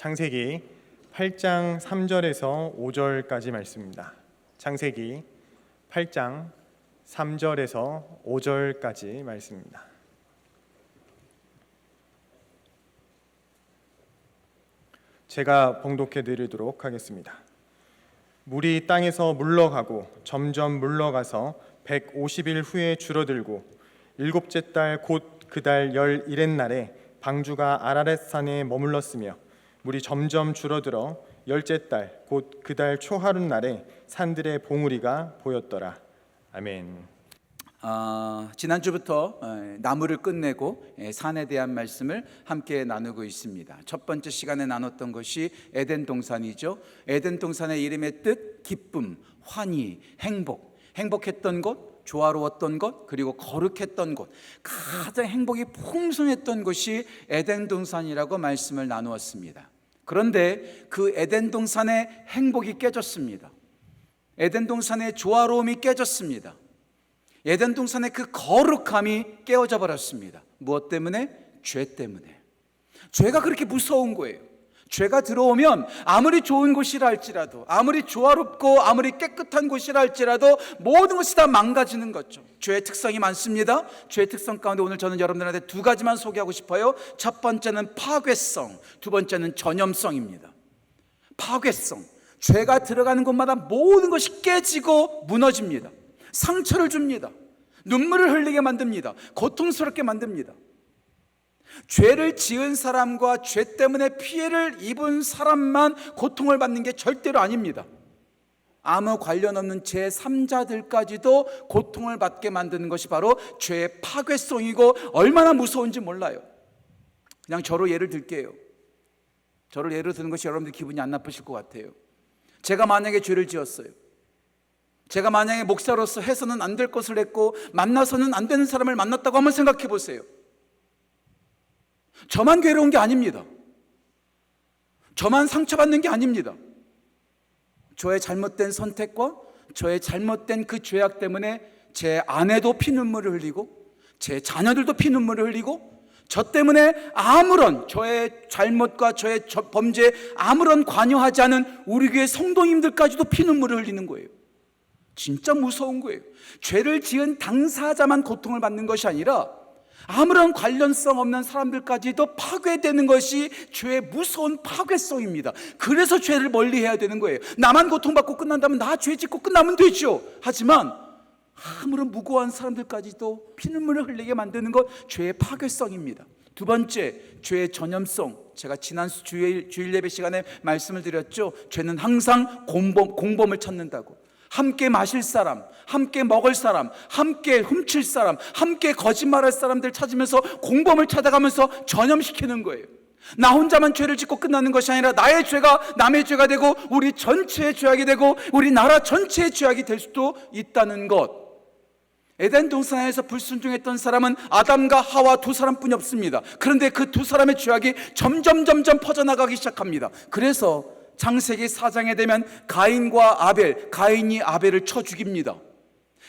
창세기 8장 3절에서 5절까지 말씀입니다. 창세기 8장 3절에서 5절까지 말씀입니다. 제가 봉독해 드리도록 하겠습니다. 물이 땅에서 물러가고 점점 물러가서 150일 후에 줄어들고 일곱째 달 곧 그 달 11의 날에 방주가 아라렛산에 머물렀으며 물이 점점 줄어들어 열째 달 곧 그 달 초하룻 날에 산들의 봉우리가 보였더라. 아멘. 지난주부터 나무를 끝내고 산에 대한 말씀을 함께 나누고 있습니다. 첫 번째 시간에 나눴던 것이 에덴 동산이죠. 에덴 동산의 이름의 뜻, 기쁨, 환희, 행복했던 곳, 조화로웠던 것, 그리고 거룩했던 곳, 가장 행복이 풍성했던 곳이 에덴 동산이라고 말씀을 나누었습니다. 그런데 그 에덴 동산의 행복이 깨졌습니다. 에덴 동산의 조화로움이 깨졌습니다. 에덴 동산의 그 거룩함이 깨어져 버렸습니다. 무엇 때문에? 죄 때문에. 죄가 그렇게 무서운 거예요. 죄가 들어오면 아무리 좋은 곳이라 할지라도, 아무리 조화롭고 아무리 깨끗한 곳이라 할지라도 모든 것이 다 망가지는 거죠. 죄의 특성이 많습니다. 죄의 특성 가운데 오늘 저는 여러분들한테 두 가지만 소개하고 싶어요. 첫 번째는 파괴성, 두 번째는 전염성입니다. 파괴성, 죄가 들어가는 곳마다 모든 것이 깨지고 무너집니다. 상처를 줍니다. 눈물을 흘리게 만듭니다. 고통스럽게 만듭니다. 죄를 지은 사람과 죄 때문에 피해를 입은 사람만 고통을 받는 게 절대로 아닙니다. 아무 관련 없는 제3자들까지도 고통을 받게 만드는 것이 바로 죄의 파괴성이고 얼마나 무서운지 몰라요. 그냥 저로 예를 들게요. 저를 예를 드는 것이 여러분들 기분이 안 나쁘실 것 같아요. 제가 만약에 죄를 지었어요. 제가 만약에 목사로서 해서는 안 될 것을 했고 만나서는 안 되는 사람을 만났다고 한번 생각해 보세요. 저만 괴로운 게 아닙니다. 저만 상처받는 게 아닙니다. 저의 잘못된 선택과 저의 잘못된 그 죄악 때문에 제 아내도 피눈물을 흘리고 제 자녀들도 피눈물을 흘리고 저 때문에 아무런 저의 잘못과 저의 범죄에 아무런 관여하지 않은 우리 교회 성도님들까지도 피눈물을 흘리는 거예요. 진짜 무서운 거예요. 죄를 지은 당사자만 고통을 받는 것이 아니라 아무런 관련성 없는 사람들까지도 파괴되는 것이 죄의 무서운 파괴성입니다. 그래서 죄를 멀리해야 되는 거예요. 나만 고통받고 끝난다면 나 죄 짓고 끝나면 되죠. 하지만 아무런 무고한 사람들까지도 피눈물을 흘리게 만드는 것, 죄의 파괴성입니다. 두 번째, 죄의 전염성. 제가 지난 주일 예배 시간에 말씀을 드렸죠. 죄는 항상 공범을 찾는다고. 함께 마실 사람, 함께 먹을 사람, 함께 훔칠 사람, 함께 거짓말할 사람들 찾으면서 공범을 찾아가면서 전염시키는 거예요. 나 혼자만 죄를 짓고 끝나는 것이 아니라 나의 죄가 남의 죄가 되고 우리 전체의 죄악이 되고 우리 나라 전체의 죄악이 될 수도 있다는 것. 에덴 동산에서 불순종했던 사람은 아담과 하와 두 사람뿐이 없습니다. 그런데 그 두 사람의 죄악이 점점 퍼져나가기 시작합니다. 그래서 창세기 4장에 되면 가인이 아벨을 쳐 죽입니다.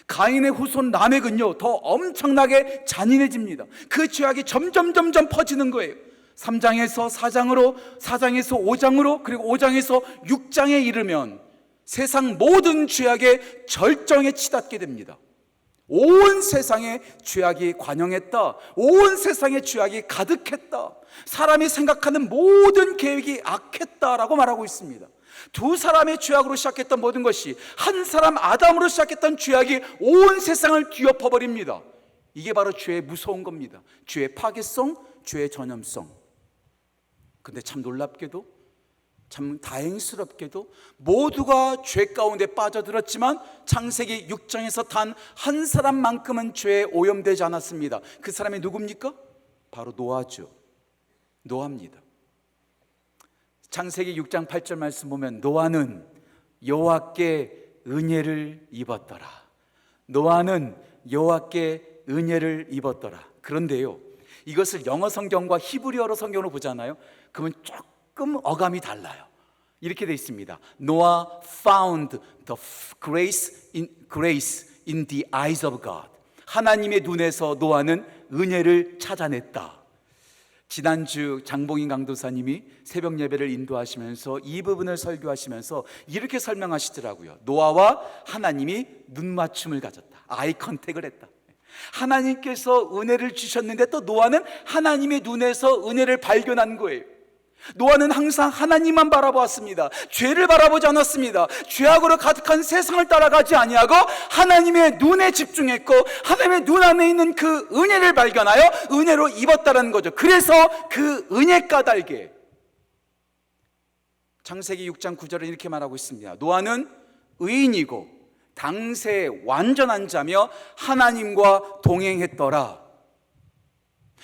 가인의 후손 라멕은요 더 엄청나게 잔인해집니다. 그 죄악이 점점 퍼지는 거예요. 3장에서 4장으로, 4장에서 5장으로, 그리고 5장에서 6장에 이르면 세상 모든 죄악의 절정에 치닫게 됩니다. 온 세상에 죄악이 관영했다. 온 세상에 죄악이 가득했다. 사람이 생각하는 모든 계획이 악했다라고 말하고 있습니다. 두 사람의 죄악으로 시작했던 모든 것이 한 사람 아담으로 시작했던 죄악이 온 세상을 뒤엎어버립니다. 이게 바로 죄의 무서운 겁니다. 죄의 파괴성, 죄의 전염성. 근데 참 놀랍게도, 참 다행스럽게도 모두가 죄 가운데 빠져들었지만 창세기 6장에서 단 한 사람만큼은 죄에 오염되지 않았습니다. 그 사람이 누굽니까? 바로 노아죠. 노아입니다. 창세기 6장 8절 말씀 보면 노아는 여호와께 은혜를 입었더라. 노아는 여호와께 은혜를 입었더라. 그런데요, 이것을 영어 성경과 히브리어로 성경으로 보잖아요. 그러면 조금 어감이 달라요. 이렇게 되어 있습니다. Noah found the grace in the eyes of God. 하나님의 눈에서 노아는 은혜를 찾아냈다. 지난주 장봉인 강도사님이 새벽 예배를 인도하시면서 이 부분을 설교하시면서 이렇게 설명하시더라고요. 노아와 하나님이 눈맞춤을 가졌다. 아이 컨택을 했다. 하나님께서 은혜를 주셨는데 또 노아는 하나님의 눈에서 은혜를 발견한 거예요. 노아는 항상 하나님만 바라보았습니다. 죄를 바라보지 않았습니다. 죄악으로 가득한 세상을 따라가지 아니하고 하나님의 눈에 집중했고 하나님의 눈 안에 있는 그 은혜를 발견하여 은혜로 입었다는 거죠. 그래서 그 은혜 까닭에 창세기 6장 9절은 이렇게 말하고 있습니다. 노아는 의인이고 당세 완전한 자며 하나님과 동행했더라.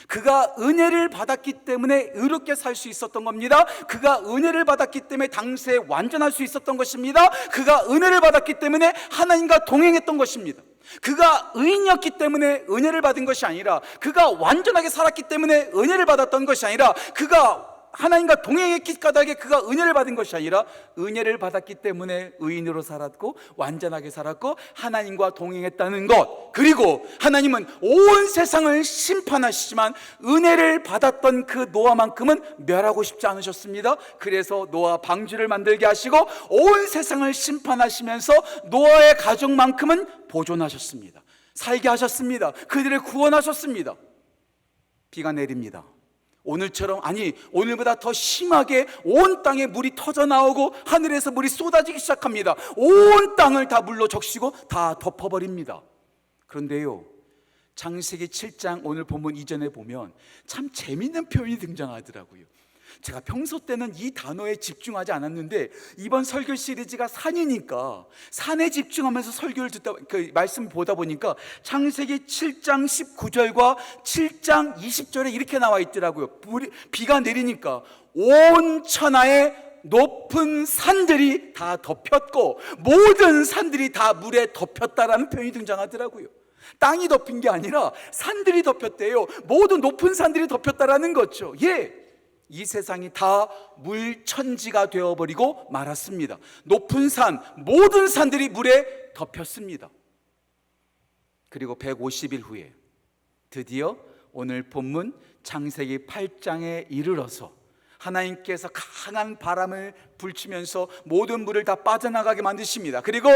그가 은혜를 받았기 때문에 의롭게 살 수 있었던 겁니다. 그가 은혜를 받았기 때문에 당시에 완전할 수 있었던 것입니다. 그가 은혜를 받았기 때문에 하나님과 동행했던 것입니다. 그가 의인이었기 때문에 은혜를 받은 것이 아니라, 그가 완전하게 살았기 때문에 은혜를 받았던 것이 아니라, 그가 하나님과 동행했기 까닭에 그가 은혜를 받은 것이 아니라 은혜를 받았기 때문에 의인으로 살았고 완전하게 살았고 하나님과 동행했다는 것. 그리고 하나님은 온 세상을 심판하시지만 은혜를 받았던 그 노아만큼은 멸하고 싶지 않으셨습니다. 그래서 노아 방주를 만들게 하시고 온 세상을 심판하시면서 노아의 가족만큼은 보존하셨습니다. 살게 하셨습니다. 그들을 구원하셨습니다. 비가 내립니다. 오늘처럼, 아니 오늘보다 더 심하게 온 땅에 물이 터져 나오고 하늘에서 물이 쏟아지기 시작합니다. 온 땅을 다 물로 적시고 다 덮어버립니다. 그런데요, 창세기 7장 오늘 본문 이전에 보면 참 재미있는 표현이 등장하더라고요. 제가 평소 때는 이 단어에 집중하지 않았는데 이번 설교 시리즈가 산이니까 산에 집중하면서 설교를 듣다, 그 말씀 보다 보니까 창세기 7장 19절과 7장 20절에 이렇게 나와 있더라고요. 비가 내리니까 온 천하의 높은 산들이 다 덮였고 모든 산들이 다 물에 덮였다라는 표현이 등장하더라고요. 땅이 덮인 게 아니라 산들이 덮였대요. 모든 높은 산들이 덮였다라는 거죠. 이 세상이 다 물천지가 되어버리고 말았습니다. 높은 산, 모든 산들이 물에 덮였습니다. 그리고 150일 후에 드디어 오늘 본문 창세기 8장에 이르러서 하나님께서 강한 바람을 불치면서 모든 물을 다 빠져나가게 만드십니다. 그리고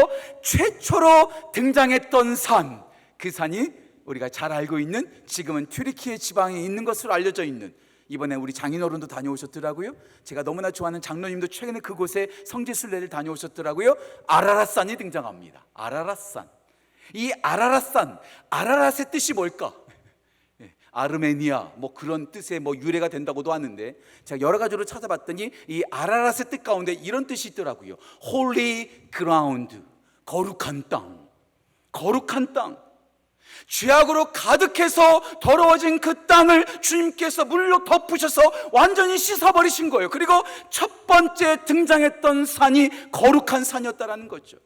최초로 등장했던 산, 그 산이 우리가 잘 알고 있는, 지금은 튀르키예 지방에 있는 것으로 알려져 있는, 이번에 우리 장인어른도 다녀오셨더라고요. 제가 너무나 좋아하는 장로님도 최근에 그곳에 성지순례를 다녀오셨더라고요. 아라랏산이 등장합니다. 아라랏산. 이 아라랏산, 아라랏의 뜻이 뭘까? 아르메니아 뭐 그런 뜻의 뭐 유래가 된다고도 하는데, 제가 여러 가지로 찾아봤더니 이 아라랏의 뜻 가운데 이런 뜻이 있더라고요. Holy ground, 거룩한 땅. 거룩한 땅. 죄악으로 가득해서 더러워진 그 땅을 주님께서 물로 덮으셔서 완전히 씻어버리신 거예요. 그리고 첫 번째 등장했던 산이 거룩한 산이었다라는 거죠.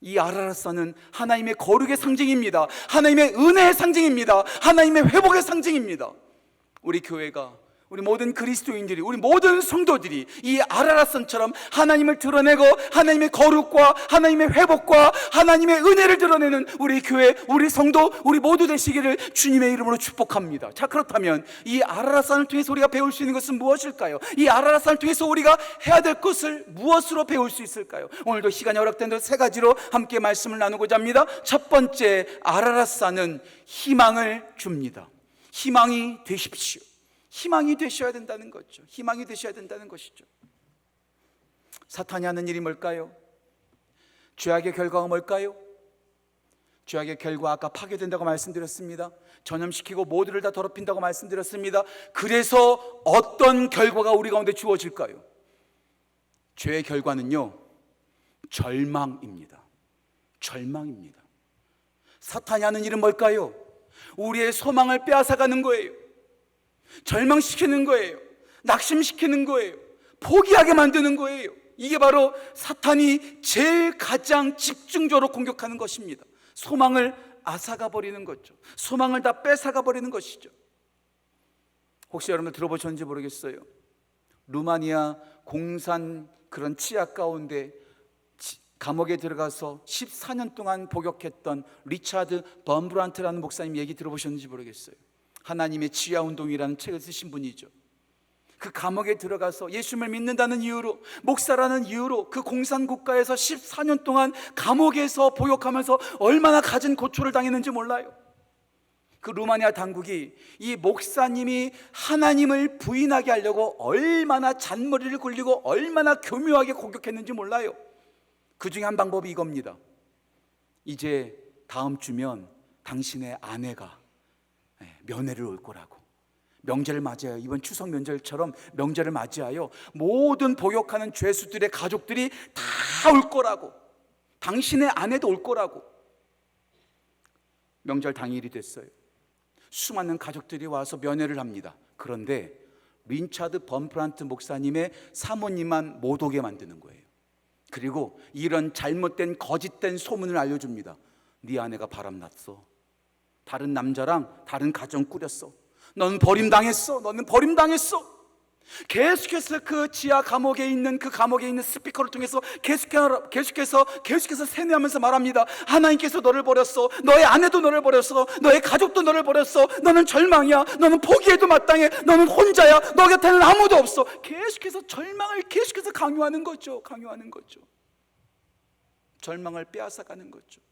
이 아라랏산은 하나님의 거룩의 상징입니다. 하나님의 은혜의 상징입니다. 하나님의 회복의 상징입니다. 우리 교회가, 우리 모든 그리스도인들이, 우리 모든 성도들이 이 아라랏산처럼 하나님을 드러내고 하나님의 거룩과 하나님의 회복과 하나님의 은혜를 드러내는 우리 교회, 우리 성도, 우리 모두 되시기를 주님의 이름으로 축복합니다. 자, 그렇다면 이 아라랏산을 통해서 우리가 배울 수 있는 것은 무엇일까요? 이 아라랏산을 통해서 우리가 해야 될 것을 무엇으로 배울 수 있을까요? 오늘도 시간이 허락된 대로 세 가지로 함께 말씀을 나누고자 합니다. 첫 번째, 아라랏산은 희망을 줍니다. 희망이 되십시오. 희망이 되셔야 된다는 거죠. 희망이 되셔야 된다는 것이죠. 사탄이 하는 일이 뭘까요? 죄악의 결과가 뭘까요? 죄악의 결과, 아까 파괴된다고 말씀드렸습니다. 전염시키고 모두를 다 더럽힌다고 말씀드렸습니다. 그래서 어떤 결과가 우리 가운데 주어질까요? 죄의 결과는요, 절망입니다. 절망입니다. 사탄이 하는 일은 뭘까요? 우리의 소망을 빼앗아가는 거예요. 절망시키는 거예요. 낙심시키는 거예요. 포기하게 만드는 거예요. 이게 바로 사탄이 제일 가장 집중적으로 공격하는 것입니다. 소망을 앗아가 버리는 거죠. 소망을 다 뺏어가 버리는 것이죠. 혹시 여러분들 들어보셨는지 모르겠어요. 루마니아 공산 그런 치약 가운데 감옥에 들어가서 14년 동안 복역했던 리차드 범브란트라는 목사님 얘기 들어보셨는지 모르겠어요. 하나님의 지하운동이라는 책을 쓰신 분이죠. 그 감옥에 들어가서 예수님을 믿는다는 이유로, 목사라는 이유로 그 공산국가에서 14년 동안 감옥에서 보역하면서 얼마나 갖은 고초를 당했는지 몰라요. 그 루마니아 당국이 이 목사님이 하나님을 부인하게 하려고 얼마나 잔머리를 굴리고 얼마나 교묘하게 공격했는지 몰라요. 그 중에 한 방법이 이겁니다. 이제 다음 주면 당신의 아내가 면회를 올 거라고. 명절을 맞이하여, 이번 추석 명절처럼 명절을 맞이하여 모든 복역하는 죄수들의 가족들이 다 올 거라고. 당신의 아내도 올 거라고. 명절 당일이 됐어요. 수많은 가족들이 와서 면회를 합니다. 그런데 리차드 범프란트 목사님의 사모님만 못 오게 만드는 거예요. 그리고 이런 잘못된 거짓된 소문을 알려줍니다. 네 아내가 바람났어. 다른 남자랑 다른 가정 꾸렸어. 너는 버림당했어. 너는 버림당했어. 계속해서 그 지하 감옥에 있는 그 감옥에 있는 스피커를 통해서 계속해서 세뇌하면서 말합니다. 하나님께서 너를 버렸어. 너의 아내도 너를 버렸어. 너의 가족도 너를 버렸어. 너는 절망이야. 너는 포기해도 마땅해. 너는 혼자야. 너 곁에는 아무도 없어. 계속해서 절망을 계속해서 강요하는 거죠. 절망을 빼앗아가는 거죠.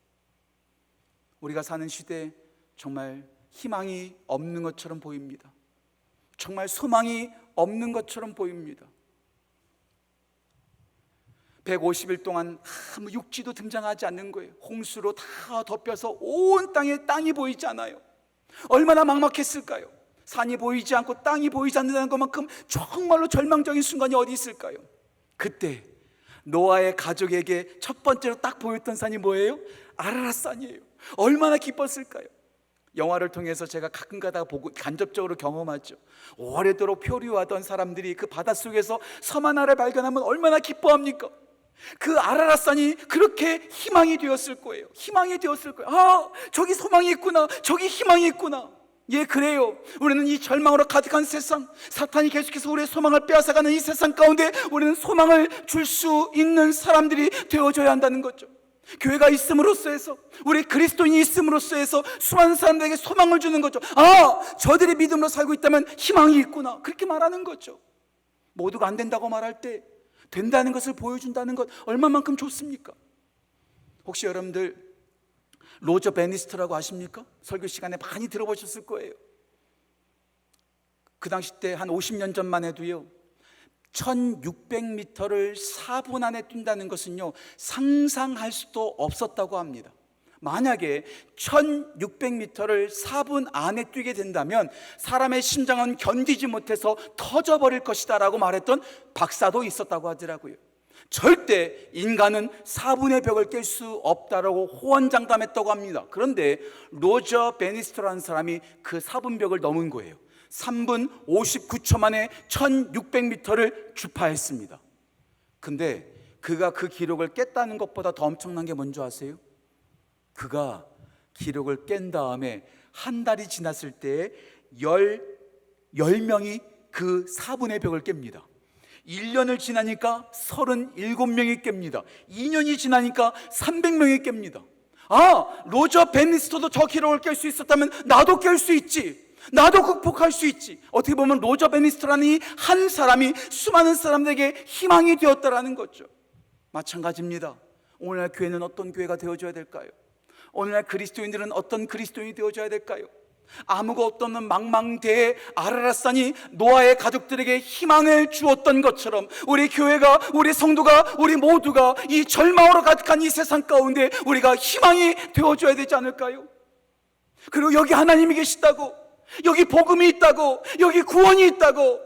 우리가 사는 시대에 정말 희망이 없는 것처럼 보입니다. 정말 소망이 없는 것처럼 보입니다. 150일 동안 아무 육지도 등장하지 않는 거예요. 홍수로 다 덮여서 온 땅이 보이지 않아요. 얼마나 막막했을까요? 산이 보이지 않고 땅이 보이지 않는다는 것만큼 정말로 절망적인 순간이 어디 있을까요? 그때 노아의 가족에게 첫 번째로 딱 보였던 산이 뭐예요? 아라랏산이에요. 얼마나 기뻤을까요? 영화를 통해서 제가 가끔가다 보고 간접적으로 경험하죠. 오래도록 표류하던 사람들이 그 바닷속에서 섬 하나를 발견하면 얼마나 기뻐합니까? 그 아라랏산이 그렇게 희망이 되었을 거예요. 아, 저기 소망이 있구나. 저기 희망이 있구나. 예, 그래요. 우리는 이 절망으로 가득한 세상, 사탄이 계속해서 우리의 소망을 빼앗아가는 이 세상 가운데 우리는 소망을 줄 수 있는 사람들이 되어줘야 한다는 거죠. 교회가 있음으로써 해서, 우리 그리스도인이 있음으로써 해서 수많은 사람들에게 소망을 주는 거죠. 아, 저들이 믿음으로 살고 있다면 희망이 있구나. 그렇게 말하는 거죠. 모두가 안 된다고 말할 때 된다는 것을 보여준다는 것 얼마만큼 좋습니까? 혹시 여러분들 로저 베니스터라고 아십니까? 설교 시간에 많이 들어보셨을 거예요. 그 당시 때 한 50년 전만 해도요, 1600m를 4분 안에 뛴다는 것은요, 상상할 수도 없었다고 합니다. 만약에 1600m를 4분 안에 뛰게 된다면 사람의 심장은 견디지 못해서 터져버릴 것이다 라고 말했던 박사도 있었다고 하더라고요. 절대 인간은 4분의 벽을 깰 수 없다라고 호언장담했다고 합니다. 그런데 로저 베니스터라는 사람이 그 4분 벽을 넘은 거예요. 3분 59초 만에 1600m를 주파했습니다. 근데 그가 그 기록을 깼다는 것보다 더 엄청난 게 뭔지 아세요? 그가 기록을 깬 다음에 한 달이 지났을 때 10명이 그 4분의 벽을 깹니다. 1년을 지나니까 37명이 깹니다. 2년이 지나니까 300명이 깹니다. 아, 로저 베니스터도 저 기록을 깰 수 있었다면 나도 깰 수 있지. 나도 극복할 수 있지. 어떻게 보면 로저 베니스터라는 이 한 사람이 수많은 사람들에게 희망이 되었다라는 거죠. 마찬가지입니다. 오늘날 교회는 어떤 교회가 되어줘야 될까요? 오늘날 그리스도인들은 어떤 그리스도인이 되어줘야 될까요? 아무것도 없는 망망대해 아라랏산이 노아의 가족들에게 희망을 주었던 것처럼 우리 교회가, 우리 성도가, 우리 모두가 이 절망으로 가득한 이 세상 가운데 우리가 희망이 되어줘야 되지 않을까요? 그리고 여기 하나님이 계시다고, 여기 복음이 있다고, 여기 구원이 있다고,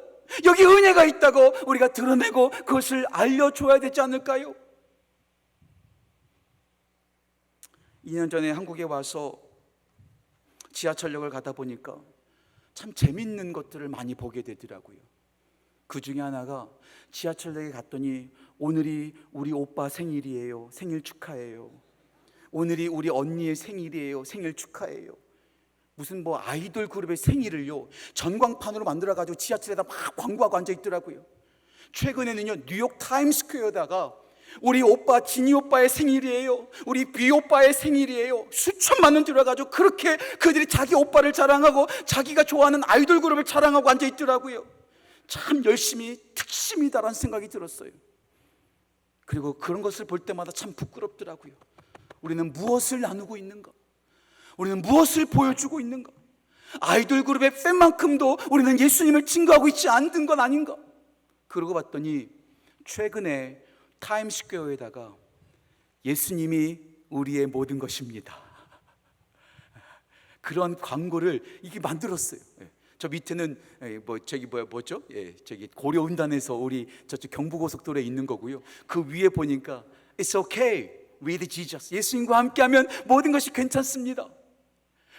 여기 은혜가 있다고 우리가 드러내고 그것을 알려줘야 되지 않을까요? 2년 전에 한국에 와서 지하철역을 가다 보니까 참 재밌는 것들을 많이 보게 되더라고요. 그 중에 하나가 지하철역에 갔더니 오늘이 우리 오빠 생일이에요. 생일 축하해요. 오늘이 우리 언니의 생일이에요. 생일 축하해요. 무슨 뭐 아이돌 그룹의 생일을요, 전광판으로 만들어가지고 지하철에다 막 광고하고 앉아있더라고요. 최근에는요, 뉴욕 타임스퀘어에다가 우리 오빠 진이 오빠의 생일이에요. 우리 비 오빠의 생일이에요. 수천만 원 들어가지고 그렇게 그들이 자기 오빠를 자랑하고 자기가 좋아하는 아이돌 그룹을 자랑하고 앉아 있더라고요. 참 열심히 특심이다라는 생각이 들었어요. 그리고 그런 것을 볼 때마다 참 부끄럽더라고요. 우리는 무엇을 나누고 있는가? 우리는 무엇을 보여주고 있는가? 아이돌 그룹의 팬만큼도 우리는 예수님을 증거하고 있지 않은 건 아닌가? 그러고 봤더니 최근에 타임스퀘어에다가 예수님이 우리의 모든 것입니다, 그런 광고를 이게 만들었어요. 저 밑에는 뭐죠? 저기 고려운단에서 우리 저쪽 경부고속도로에 있는 거고요. 그 위에 보니까 It's okay with Jesus. 예수님과 함께하면 모든 것이 괜찮습니다.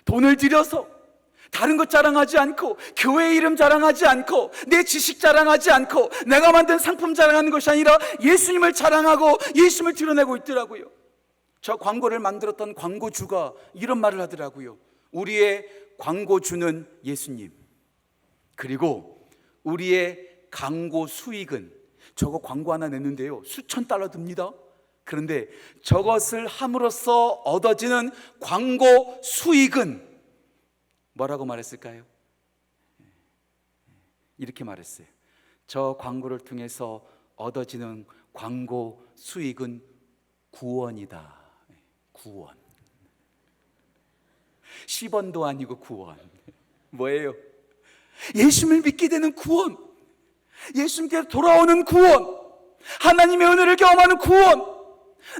돈을 들여서 다른 것 자랑하지 않고, 교회 이름 자랑하지 않고, 내 지식 자랑하지 않고, 내가 만든 상품 자랑하는 것이 아니라 예수님을 자랑하고 예수님을 드러내고 있더라고요. 저 광고를 만들었던 광고주가 이런 말을 하더라고요. 우리의 광고주는 예수님, 그리고 우리의 광고 수익은, 저거 광고 하나 냈는데요, 수천 달러 듭니다. 그런데 저것을 함으로써 얻어지는 광고 수익은 뭐라고 말했을까요? 이렇게 말했어요. 저 광고를 통해서 얻어지는 광고 수익은 구원이다. 구원. 10원도 아니고 구원. 뭐예요? 예수님을 믿게 되는 구원, 예수님께 돌아오는 구원, 하나님의 은혜를 경험하는 구원.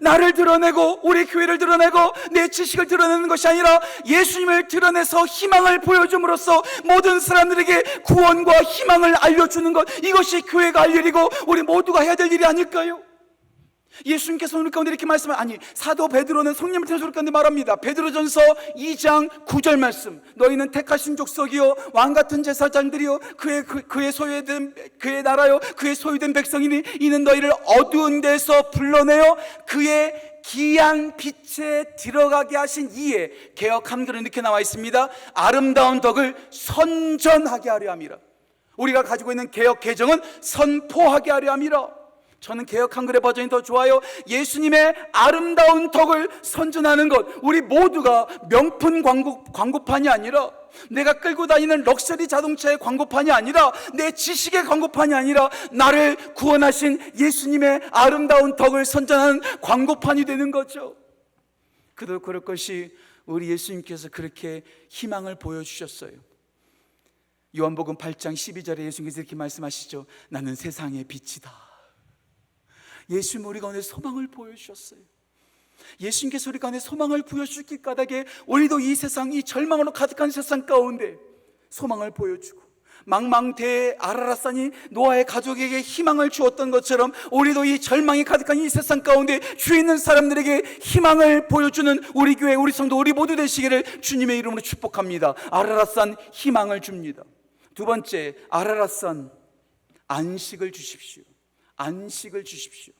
나를 드러내고 우리 교회를 드러내고 내 지식을 드러내는 것이 아니라 예수님을 드러내서 희망을 보여줌으로써 모든 사람들에게 구원과 희망을 알려주는 것, 이것이 교회가 할 일이고 우리 모두가 해야 될 일이 아닐까요? 예수님께서 우리 가운데 이렇게 말씀을, 아니 사도 베드로는 성령을 통해서 우리 가운데 말합니다. 베드로전서 2장 9절 말씀, 너희는 택하신 족속이요 왕같은 제사장들이요 그의 소유된 그의 나라요 그의 소유된 백성이니 이는 너희를 어두운 데서 불러내어 그의 기양 빛에 들어가게 하신 이에, 개역 한글은 이렇게 나와 있습니다. 아름다운 덕을 선전하게 하려 함이라. 우리가 가지고 있는 개역 개정은 선포하게 하려 함이라. 저는 개역 한글의 버전이 더 좋아요. 예수님의 아름다운 덕을 선전하는 것. 우리 모두가 명품 광고판이 아니라, 내가 끌고 다니는 럭셔리 자동차의 광고판이 아니라, 내 지식의 광고판이 아니라 나를 구원하신 예수님의 아름다운 덕을 선전하는 광고판이 되는 거죠. 그도 그럴 것이 우리 예수님께서 그렇게 희망을 보여주셨어요. 요한복음 8장 12절에 예수님께서 이렇게 말씀하시죠. 나는 세상의 빛이다. 예수님 우리 가운데 소망을 보여주셨어요. 예수님께서 우리 가운데 소망을 보여주실 까닭에 우리도 이 세상, 이 절망으로 가득한 세상 가운데 소망을 보여주고, 망망대해 아라랏산이 노아의 가족에게 희망을 주었던 것처럼 우리도 이 절망이 가득한 이 세상 가운데 주에 있는 사람들에게 희망을 보여주는 우리 교회, 우리 성도, 우리 모두 되시기를 주님의 이름으로 축복합니다. 아라랏산 희망을 줍니다. 두 번째, 아라랏산 안식을 주십시오. 안식을 주십시오.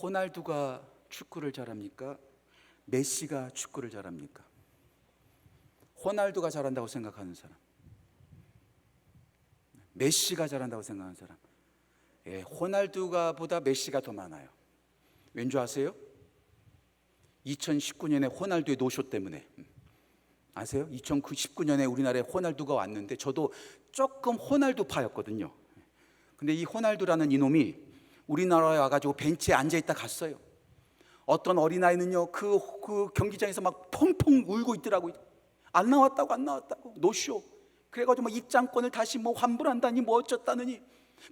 호날두가 축구를 잘합니까? 메시가 축구를 잘합니까? 호날두가 잘한다고 생각하는 사람, 메시가 잘한다고 생각하는 사람. 호날두가 보다 메시가 더 많아요. 왠 줄 아세요? 2019년에 호날두의 노쇼 때문에. 아세요? 2019년에 우리나라에 호날두가 왔는데 저도 조금 호날두파였거든요. 근데 이 호날두라는 이놈이 우리나라에 와가지고 벤치에 앉아있다 갔어요. 어떤 어린아이는요 그 경기장에서 막 펑펑 울고 있더라고요. 안 나왔다고 노쇼. 그래가지고 뭐 입장권을 다시 뭐 환불한다니 뭐 어쩌다느니.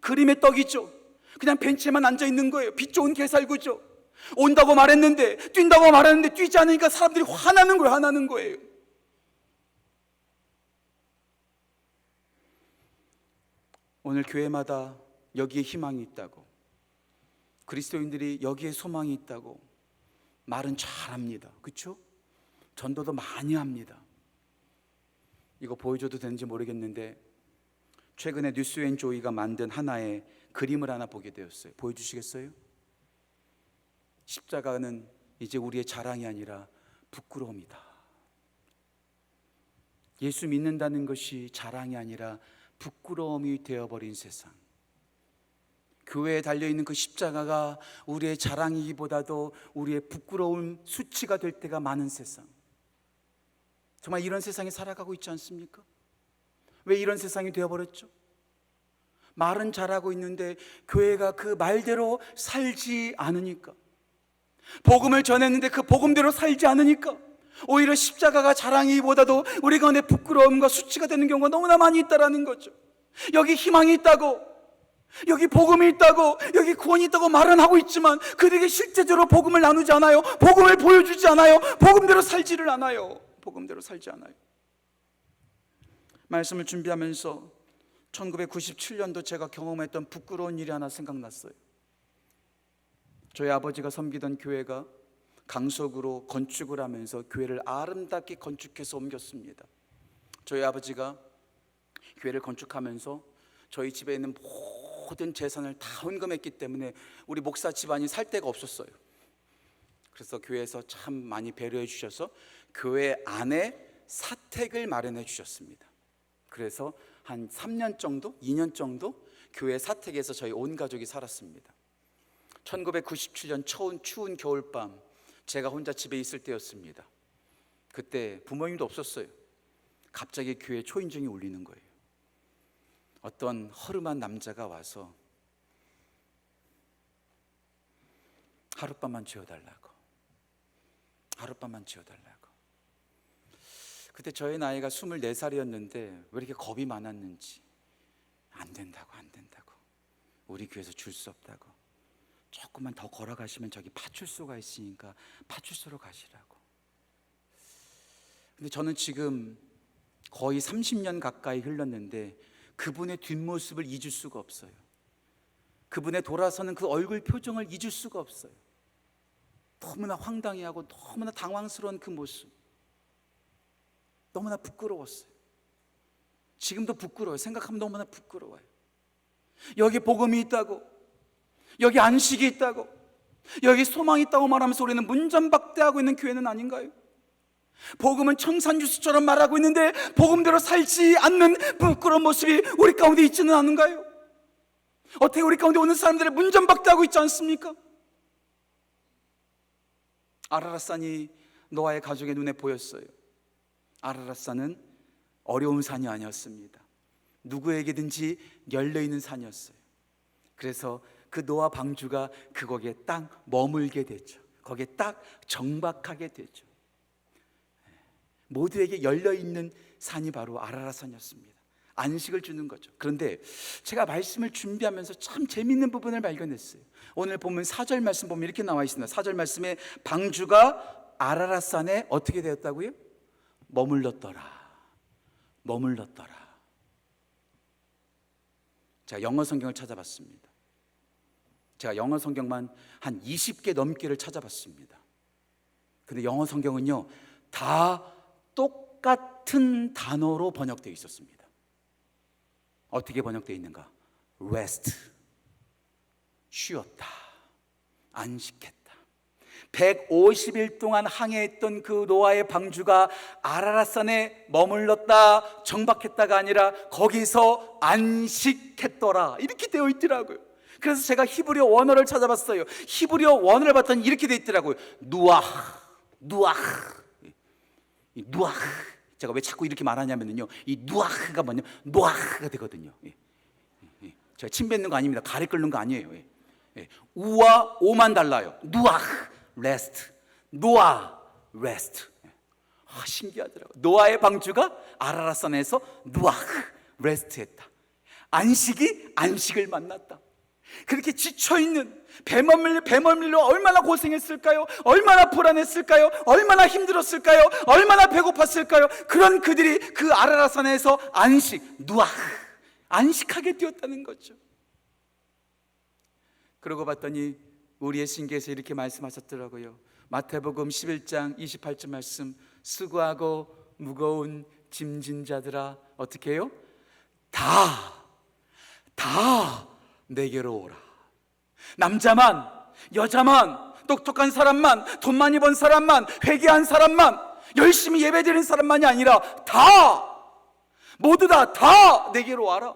그림의 떡이죠. 그냥 벤치에만 앉아있는 거예요. 빛 좋은 개살구죠. 온다고 말했는데, 뛴다고 말했는데 뛰지 않으니까 사람들이 화나는 거예요. 오늘 교회마다 여기에 희망이 있다고, 그리스도인들이 여기에 소망이 있다고 말은 잘합니다. 그렇죠? 전도도 많이 합니다. 이거 보여줘도 되는지 모르겠는데 최근에 뉴스앤조이가 만든 하나의 그림을 하나 보게 되었어요. 보여주시겠어요? 십자가는 이제 우리의 자랑이 아니라 부끄러움이다. 예수 믿는다는 것이 자랑이 아니라 부끄러움이 되어버린 세상. 교회에 달려있는 그 십자가가 우리의 자랑이기보다도 우리의 부끄러운 수치가 될 때가 많은 세상. 정말 이런 세상에 살아가고 있지 않습니까? 왜 이런 세상이 되어버렸죠? 말은 잘하고 있는데 교회가 그 말대로 살지 않으니까, 복음을 전했는데 그 복음대로 살지 않으니까 오히려 십자가가 자랑이기보다도 우리 가운데 부끄러움과 수치가 되는 경우가 너무나 많이 있다라는 거죠. 여기 희망이 있다고, 여기 복음이 있다고, 여기 구원이 있다고 말은 하고 있지만 그들에게 실제적으로 복음을 나누지 않아요. 복음을 보여주지 않아요. 복음대로 살지를 않아요. 복음대로 살지 않아요. 말씀을 준비하면서 1997년도 제가 경험했던 부끄러운 일이 하나 생각났어요. 저희 아버지가 섬기던 교회가 강석으로 건축을 하면서 교회를 아름답게 건축해서 옮겼습니다. 저희 아버지가 교회를 건축하면서 저희 집에 있는 모든 재산을 다 헌금했기 때문에 우리 목사 집안이 살 데가 없었어요. 그래서 교회에서 참 많이 배려해 주셔서 교회 안에 사택을 마련해 주셨습니다. 그래서 한 3년 정도, 2년 정도 교회 사택에서 저희 온 가족이 살았습니다. 1997년 추운 겨울밤, 제가 혼자 집에 있을 때였습니다. 그때 부모님도 없었어요. 갑자기 교회 초인종이 울리는 거예요. 어떤 허름한 남자가 와서 하룻밤만 지어달라고, 하룻밤만 지어달라고. 그때 저의 나이가 24살이었는데 왜 이렇게 겁이 많았는지, 안 된다고, 우리 교회에서 줄 수 없다고, 조금만 더 걸어가시면 저기 파출소가 있으니까 파출소로 가시라고. 근데 저는 지금 거의 30년 가까이 흘렀는데 그분의 뒷모습을 잊을 수가 없어요. 그분의 돌아서는 그 얼굴 표정을 잊을 수가 없어요. 너무나 황당해하고 너무나 당황스러운 그 모습, 너무나 부끄러웠어요. 지금도 부끄러워요. 생각하면 너무나 부끄러워요. 여기 복음이 있다고, 여기 안식이 있다고, 여기 소망이 있다고 말하면서 우리는 문전박대하고 있는 교회는 아닌가요? 복음은 청산유수처럼 말하고 있는데 복음대로 살지 않는 부끄러운 모습이 우리 가운데 있지는 않은가요? 어떻게 우리 가운데 오는 사람들을 문전박대하고 있지 않습니까? 아라랏산이 노아의 가족의 눈에 보였어요. 아라랏산은 어려운 산이 아니었습니다. 누구에게든지 열려있는 산이었어요. 그래서 그 노아 방주가 거기에 딱 머물게 되죠. 거기에 딱 정박하게 되죠. 모두에게 열려있는 산이 바로 아라랏산이었습니다. 안식을 주는 거죠. 그런데 제가 말씀을 준비하면서 참 재밌는 부분을 발견했어요. 오늘 보면 4절 말씀 보면 이렇게 나와 있습니다. 4절 말씀에 방주가 아라랏산에 어떻게 되었다고요? 머물렀더라. 제가 영어 성경을 찾아봤습니다. 제가 영어 성경만 한 20개 넘게를 찾아봤습니다. 근데 영어 성경은요, 다 똑같은 단어로 번역되어 있었습니다. 어떻게 번역되어 있는가? rest, 쉬었다, 안식했다. 150일 동안 항해했던 그 노아의 방주가 아라랏산에 머물렀다, 정박했다가 아니라 거기서 안식했더라, 이렇게 되어 있더라고요. 그래서 제가 히브리어 원어를 찾아봤어요. 히브리어 원어를 봤더니 이렇게 되어 있더라고요. 누아흐. 제가 왜 자꾸 이렇게 말하냐면요, 이 누아흐가 뭐냐, 노아흐가 되거든요. 제가 침 뱉는 거 아닙니다. 가래 끓는 거 아니에요. 우와 오만 달라요. 누아흐 레스트, 노아 레스트. 신기하더라고요. 노아의 방주가 아라랏산에서 누아흐 레스트했다. 안식을 만났다. 그렇게 지쳐있는 배멀밀로 얼마나 고생했을까요? 얼마나 불안했을까요? 얼마나 힘들었을까요? 얼마나 배고팠을까요? 그런 그들이 그 아라랏산에서 안식하게 되었다는 거죠. 그러고 봤더니 우리 예수님께서 이렇게 말씀하셨더라고요. 마태복음 11장 28절 말씀, 수고하고 무거운 짐진 자들아 어떻게 해요? 다 내게로 오라. 남자만, 여자만, 똑똑한 사람만, 돈 많이 번 사람만, 회개한 사람만, 열심히 예배드리는 사람만이 아니라 모두 다 내게로 와라.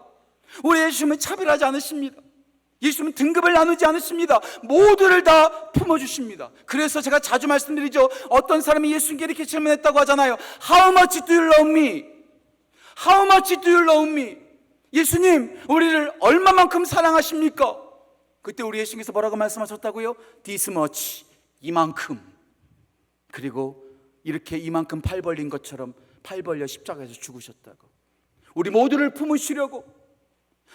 우리 예수님은 차별하지 않으십니다. 예수님은 등급을 나누지 않으십니다. 모두를 다 품어주십니다. 그래서 제가 자주 말씀드리죠. 어떤 사람이 예수님께 이렇게 질문했다고 하잖아요. How much do you love me? How much do you love me? 예수님, 우리를 얼마만큼 사랑하십니까? 그때 우리 예수님께서 뭐라고 말씀하셨다고요? This much, 이만큼. 그리고 이렇게 이만큼 팔 벌린 것처럼 팔 벌려 십자가에서 죽으셨다고. 우리 모두를 품으시려고,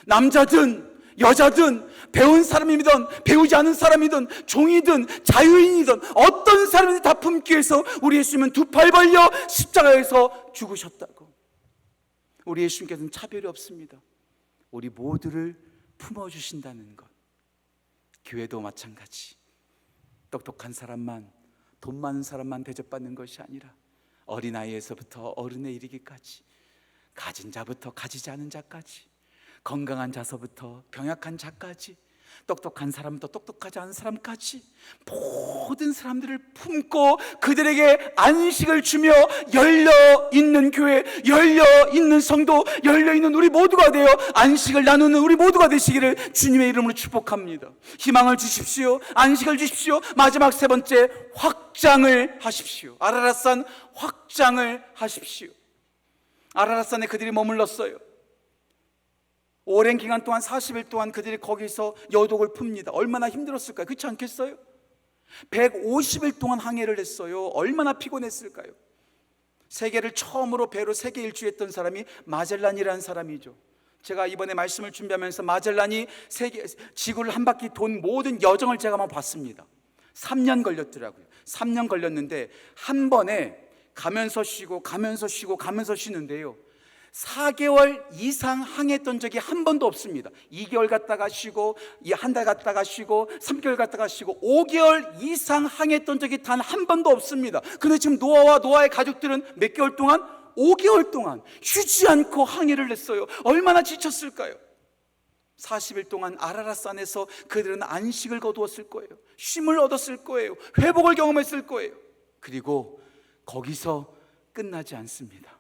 남자든 여자든 배운 사람이든 배우지 않은 사람이든 종이든 자유인이든 어떤 사람이든 다 품기 위해서 우리 예수님은 두 팔 벌려 십자가에서 죽으셨다고. 우리 예수님께서는 차별이 없습니다. 우리 모두를 품어주신다는 것. 교회도 마찬가지. 똑똑한 사람만, 돈 많은 사람만 대접받는 것이 아니라 어린아이에서부터 어른에 이르기까지, 가진 자부터 가지지 않은 자까지, 건강한 자서부터 병약한 자까지, 똑똑한 사람부터 똑똑하지 않은 사람까지 모든 사람들을 품고 그들에게 안식을 주며 열려있는 교회, 열려있는 성도, 열려있는 우리 모두가 되어 안식을 나누는 우리 모두가 되시기를 주님의 이름으로 축복합니다. 희망을 주십시오. 안식을 주십시오. 마지막 세 번째, 확장을 하십시오. 아라랏산 확장을 하십시오. 아라랏산에 그들이 머물렀어요. 오랜 기간 동안 40일 동안 그들이 거기서 여독을 풉니다. 얼마나 힘들었을까요? 그렇지 않겠어요? 150일 동안 항해를 했어요. 얼마나 피곤했을까요? 세계를 처음으로 배로 세계 일주했던 사람이 마젤란이라는 사람이죠. 제가 이번에 말씀을 준비하면서 마젤란이 지구를 한 바퀴 돈 모든 여정을 제가 한번 봤습니다. 3년 걸렸더라고요. 3년 걸렸는데 한 번에 가면서 쉬고 가면서 쉬고 가면서 쉬는데요, 4개월 이상 항해했던 적이 한 번도 없습니다. 2개월 갔다가 쉬고, 한 달 갔다가 쉬고, 3개월 갔다가 쉬고, 5개월 이상 항해했던 적이 단 한 번도 없습니다. 그런데 지금 노아와 노아의 가족들은 몇 개월 동안? 5개월 동안 쉬지 않고 항해를 했어요. 얼마나 지쳤을까요? 40일 동안 아라랏산에서 그들은 안식을 거두었을 거예요. 쉼을 얻었을 거예요. 회복을 경험했을 거예요. 그리고 거기서 끝나지 않습니다.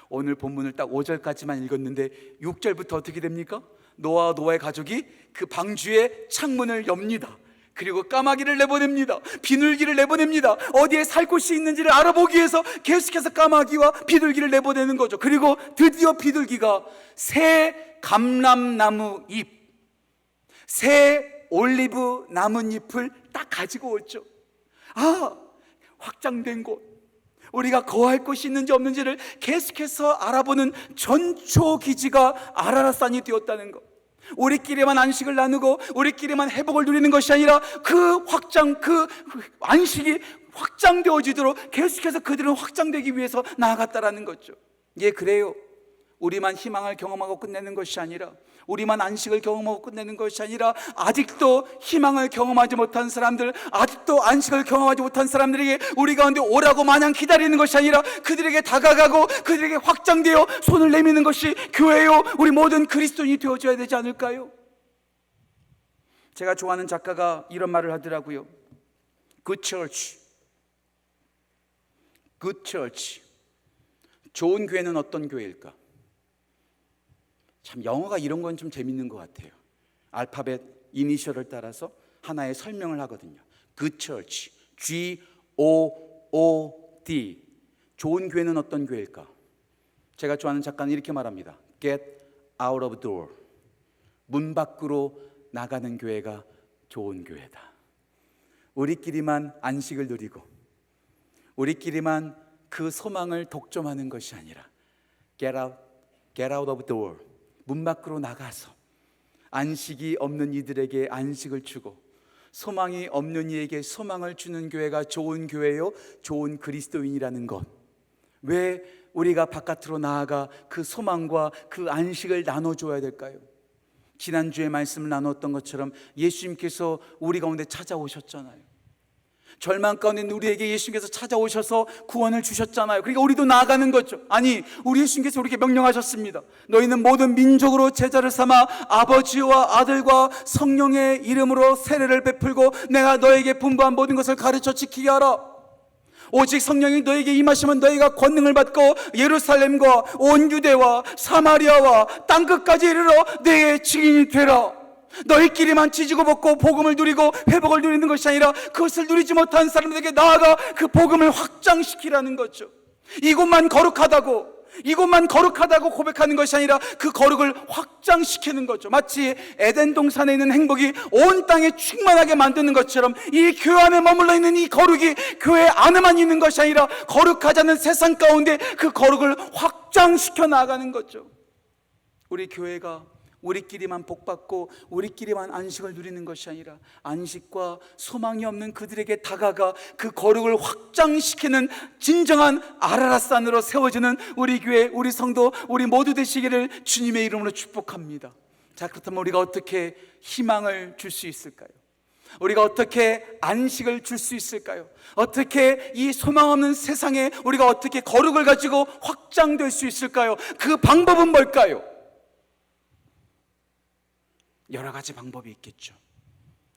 오늘 본문을 딱 5절까지만 읽었는데 6절부터 어떻게 됩니까? 노아와 노아의 가족이 그 방주의 창문을 엽니다. 그리고 까마귀를 내보냅니다. 비둘기를 내보냅니다. 어디에 살 곳이 있는지를 알아보기 위해서 계속해서 까마귀와 비둘기를 내보내는 거죠. 그리고 드디어 비둘기가 새 감람나무 잎, 새 올리브 나뭇잎을 딱 가지고 오죠. 아, 확장된 곳, 우리가 거할 곳이 있는지 없는지를 계속해서 알아보는 전초기지가 아라랏산이 되었다는 것. 우리끼리만 안식을 나누고 우리끼리만 회복을 누리는 것이 아니라 그 안식이 확장되어지도록 계속해서 그들은 확장되기 위해서 나아갔다라는 거죠. 예, 그래요. 우리만 희망을 경험하고 끝내는 것이 아니라, 우리만 안식을 경험하고 끝내는 것이 아니라, 아직도 희망을 경험하지 못한 사람들, 아직도 안식을 경험하지 못한 사람들에게 우리 가운데 오라고 마냥 기다리는 것이 아니라 그들에게 다가가고 그들에게 확장되어 손을 내미는 것이 교회요, 우리 모든 그리스도인이 되어줘야 되지 않을까요? 제가 좋아하는 작가가 이런 말을 하더라고요. Good church, good church. 좋은 교회는 어떤 교회일까? 참 영어가 이런 건 좀 재밌는 것 같아요. 알파벳 이니셜을 따라서 하나의 설명을 하거든요. Good church, G-O-O-D. 좋은 교회는 어떤 교회일까? 제가 좋아하는 작가는 이렇게 말합니다. Get out of door. 문 밖으로 나가는 교회가 좋은 교회다. 우리끼리만 안식을 누리고 우리끼리만 그 소망을 독점하는 것이 아니라 get out of door. 문 밖으로 나가서 안식이 없는 이들에게 안식을 주고 소망이 없는 이에게 소망을 주는 교회가 좋은 교회요, 좋은 그리스도인이라는 것. 왜 우리가 바깥으로 나아가 그 소망과 그 안식을 나눠줘야 될까요? 지난주에 말씀을 나눴던 것처럼 예수님께서 우리 가운데 찾아오셨잖아요. 절망 가운데 있는 우리에게 예수님께서 찾아오셔서 구원을 주셨잖아요. 그러니까 우리도 나아가는 거죠. 아니, 우리 예수님께서 우리에게 명령하셨습니다. 너희는 모든 민족으로 제자를 삼아 아버지와 아들과 성령의 이름으로 세례를 베풀고 내가 너에게 분부한 모든 것을 가르쳐 지키게 하라. 오직 성령이 너에게 임하시면 너희가 권능을 받고 예루살렘과 온 유대와 사마리아와 땅끝까지 이르러 내 증인이 되라. 너희끼리만 지지고 볶고 복음을 누리고 회복을 누리는 것이 아니라 그것을 누리지 못한 사람들에게 나아가 그 복음을 확장시키라는 거죠. 이곳만 거룩하다고 고백하는 것이 아니라 그 거룩을 확장시키는 거죠. 마치 에덴 동산에 있는 행복이 온 땅에 충만하게 만드는 것처럼 이 교회 안에 머물러 있는 이 거룩이 교회 안에만 있는 것이 아니라 거룩하지 않은 세상 가운데 그 거룩을 확장시켜 나가는 거죠. 우리 교회가 우리끼리만 복받고 우리끼리만 안식을 누리는 것이 아니라 안식과 소망이 없는 그들에게 다가가 그 거룩을 확장시키는 진정한 아라라산으로 세워지는 우리 교회, 우리 성도, 우리 모두 되시기를 주님의 이름으로 축복합니다. 자, 그렇다면 우리가 어떻게 희망을 줄 수 있을까요? 우리가 어떻게 안식을 줄 수 있을까요? 어떻게 이 소망 없는 세상에 우리가 어떻게 거룩을 가지고 확장될 수 있을까요? 그 방법은 뭘까요? 여러 가지 방법이 있겠죠.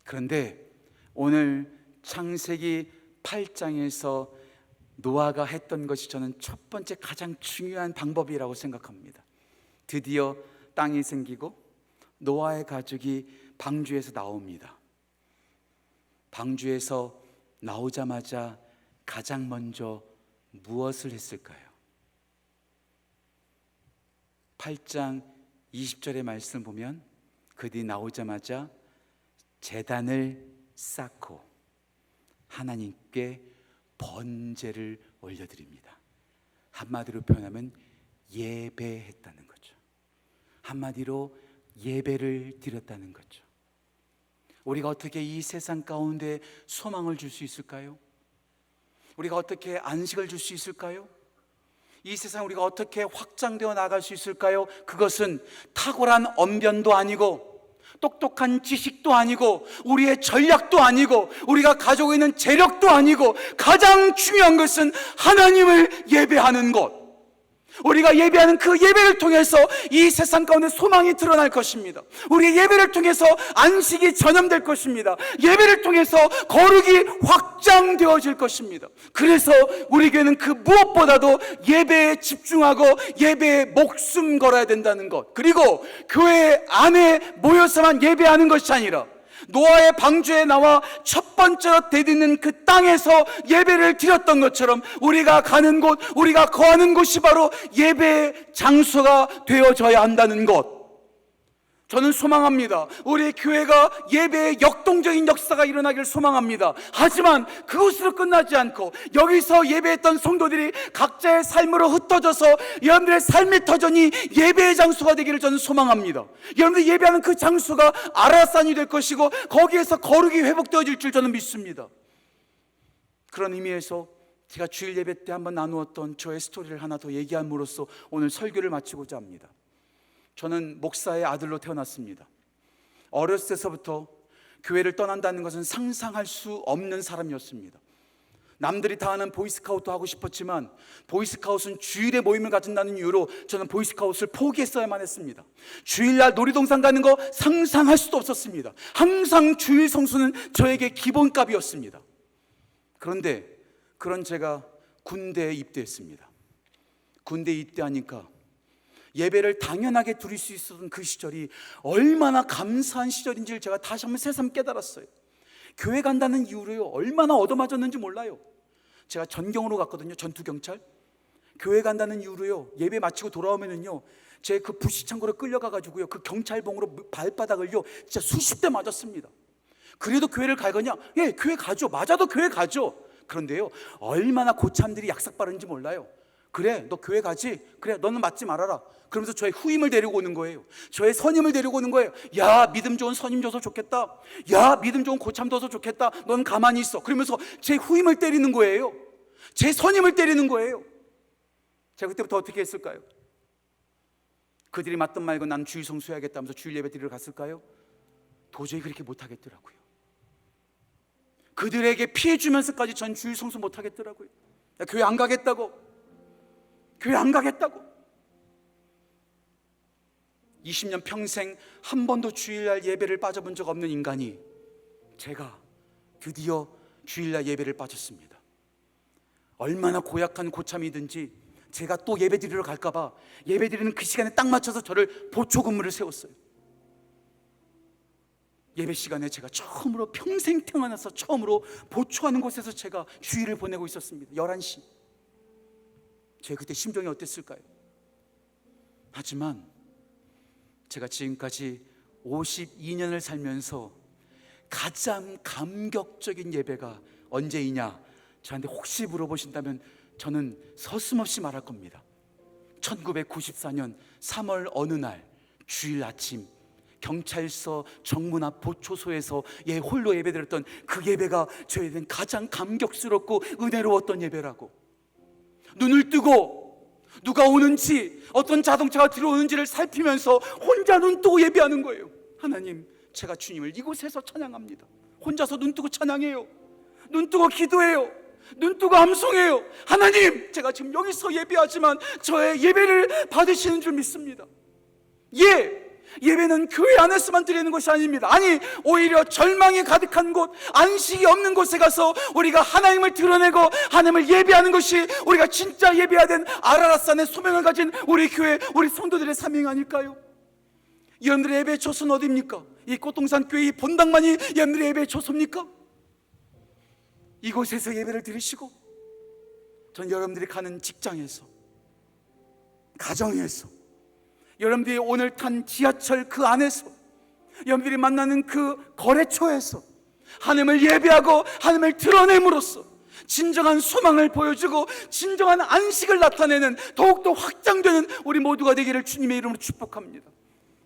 그런데 오늘 창세기 8장에서 노아가 했던 것이 저는 첫 번째 가장 중요한 방법이라고 생각합니다. 드디어 땅이 생기고 노아의 가족이 방주에서 나옵니다. 방주에서 나오자마자 가장 먼저 무엇을 했을까요? 8장 20절의 말씀 보면 그들이 나오자마자 제단을 쌓고 하나님께 번제를 올려드립니다. 한마디로 표현하면 예배했다는 거죠. 한마디로 예배를 드렸다는 거죠. 우리가 어떻게 이 세상 가운데 소망을 줄 수 있을까요? 우리가 어떻게 안식을 줄 수 있을까요? 이 세상 우리가 어떻게 확장되어 나갈 수 있을까요? 그것은 탁월한 언변도 아니고 똑똑한 지식도 아니고 우리의 전략도 아니고 우리가 가지고 있는 재력도 아니고 가장 중요한 것은 하나님을 예배하는 것. 우리가 예배하는 그 예배를 통해서 이 세상 가운데 소망이 드러날 것입니다. 우리의 예배를 통해서 안식이 전염될 것입니다. 예배를 통해서 거룩이 확장되어질 것입니다. 그래서 우리 교회는 그 무엇보다도 예배에 집중하고 예배에 목숨 걸어야 된다는 것, 그리고 교회 안에 모여서만 예배하는 것이 아니라 노아의 방주에 나와 첫 번째로 대딛는 그 땅에서 예배를 드렸던 것처럼 우리가 가는 곳, 우리가 거하는 곳이 바로 예배의 장소가 되어져야 한다는 것. 저는 소망합니다. 우리 교회가 예배의 역동적인 역사가 일어나기를 소망합니다. 하지만 그것으로 끝나지 않고 여기서 예배했던 성도들이 각자의 삶으로 흩어져서 여러분들의 삶의 터전이 예배의 장소가 되기를 저는 소망합니다. 여러분들이 예배하는 그 장소가 아라산이 될 것이고 거기에서 거룩이 회복되어질 줄 저는 믿습니다. 그런 의미에서 제가 주일 예배 때 한번 나누었던 저의 스토리를 하나 더 얘기함으로써 오늘 설교를 마치고자 합니다. 저는 목사의 아들로 태어났습니다. 어렸을 때서부터 교회를 떠난다는 것은 상상할 수 없는 사람이었습니다. 남들이 다 하는 보이스카우트 하고 싶었지만 보이스카우트는 주일에 모임을 가진다는 이유로 저는 보이스카우트를 포기했어야만 했습니다. 주일날 놀이동산 가는 거 상상할 수도 없었습니다. 항상 주일 성수는 저에게 기본값이었습니다. 그런데 그런 제가 군대에 입대했습니다. 군대에 입대하니까 예배를 당연하게 드릴 수 있었던 그 시절이 얼마나 감사한 시절인지를 제가 다시 한번 새삼 깨달았어요. 교회 간다는 이유로요 얼마나 얻어맞았는지 몰라요. 제가 전경으로 갔거든요. 전투경찰. 교회 간다는 이유로요 예배 마치고 돌아오면은요 제 그 부시창고로 끌려가가지고요 그 경찰봉으로 발바닥을요 진짜 수십 대 맞았습니다. 그래도 교회를 갈 거냐? 예, 교회 가죠. 맞아도 교회 가죠. 그런데요 얼마나 고참들이 약삭 바르는지 몰라요. 그래, 너 교회 가지? 그래, 너는 맞지 말아라. 그러면서 저의 후임을 데리고 오는 거예요. 저의 선임을 데리고 오는 거예요. 야, 믿음 좋은 선임 줘서 좋겠다. 야, 믿음 좋은 고참 둬서 좋겠다. 넌 가만히 있어. 그러면서 제 후임을 때리는 거예요. 제 선임을 때리는 거예요. 제가 그때부터 어떻게 했을까요? 그들이 맞든 말건 난 주일 성수해야겠다면서 주일 예배 드리러 갔을까요? 도저히 그렇게 못하겠더라고요. 그들에게 피해 주면서까지 전 주일 성수 못하겠더라고요. 야, 교회 안 가겠다고. 교회 안 가겠다고. 20년 평생 한 번도 주일날 예배를 빠져본 적 없는 인간이 제가 드디어 주일날 예배를 빠졌습니다. 얼마나 고약한 고참이든지 제가 또 예배 드리러 갈까봐 예배 드리는 그 시간에 딱 맞춰서 저를 보초 근무를 세웠어요. 예배 시간에 제가 처음으로 평생 태어나서 처음으로 보초하는 곳에서 제가 주일을 보내고 있었습니다. 11시. 제 그때 심정이 어땠을까요? 하지만 제가 지금까지 52년을 살면서 가장 감격적인 예배가 언제이냐, 저한테 혹시 물어보신다면 저는 서슴없이 말할 겁니다. 1994년 3월 어느 날 주일 아침 경찰서 정문 앞 보초소에서 홀로 예배드렸던 그 예배가 저에겐 가장 감격스럽고 은혜로웠던 예배라고. 눈을 뜨고 누가 오는지, 어떤 자동차가 들어오는지를 살피면서 혼자 눈 뜨고 예배하는 거예요. 하나님, 제가 주님을 이곳에서 찬양합니다. 혼자서 눈 뜨고 찬양해요. 눈 뜨고 기도해요. 눈 뜨고 암송해요. 하나님, 제가 지금 여기서 예배하지만 저의 예배를 받으시는 줄 믿습니다. 예배는 교회 안에서만 드리는 것이 아닙니다. 아니, 오히려 절망이 가득한 곳, 안식이 없는 곳에 가서 우리가 하나님을 드러내고 하나님을 예배하는 것이 우리가 진짜 예배해야 된 아라라산의 소명을 가진 우리 교회, 우리 성도들의 사명 아닐까요? 여러분들의 예배의 초소는 어디입니까? 이 꽃동산 교회 이 본당만이 여러분들의 예배의 초소입니까? 이곳에서 예배를 드리시고, 전 여러분들이 가는 직장에서, 가정에서, 여러분들이 오늘 탄 지하철 그 안에서, 여러분들이 만나는 그 거래처에서 하나님을 예배하고 하나님을 드러냄으로써 진정한 소망을 보여주고 진정한 안식을 나타내는, 더욱더 확장되는 우리 모두가 되기를 주님의 이름으로 축복합니다.